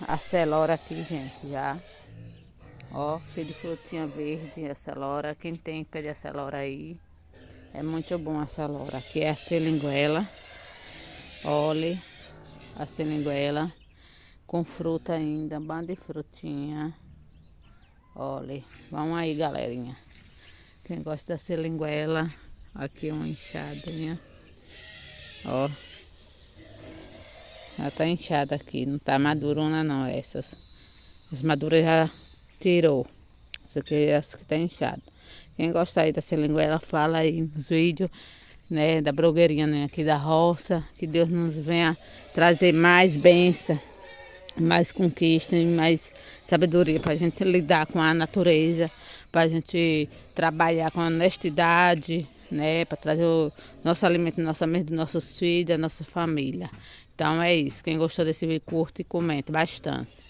a celora aqui, gente, já. Ó, cheio de frutinha verde, a celora. Quem tem pé de celora aí, é muito bom a celora. Aqui é a seringuela. Olha, a seringuela com fruta ainda, banda de frutinha. Olha, vamos aí, galerinha. Quem gosta da seringuela, aqui uma enxadinha. Ó, já tá inchada aqui, não tá madurona não, essas. As maduras já tirou. Isso aqui é as que tá inchada. Quem gosta aí da seringuela, fala aí nos vídeos, né, da blogueirinha, né, aqui da roça. Que Deus nos venha trazer mais bênção, mais conquista e mais sabedoria para a gente lidar com a natureza, para a gente trabalhar com honestidade, né, para trazer o nosso alimento, nossa mesa dos nossos filhos, da nossa família. Então é isso. Quem gostou desse vídeo, curte e comente bastante.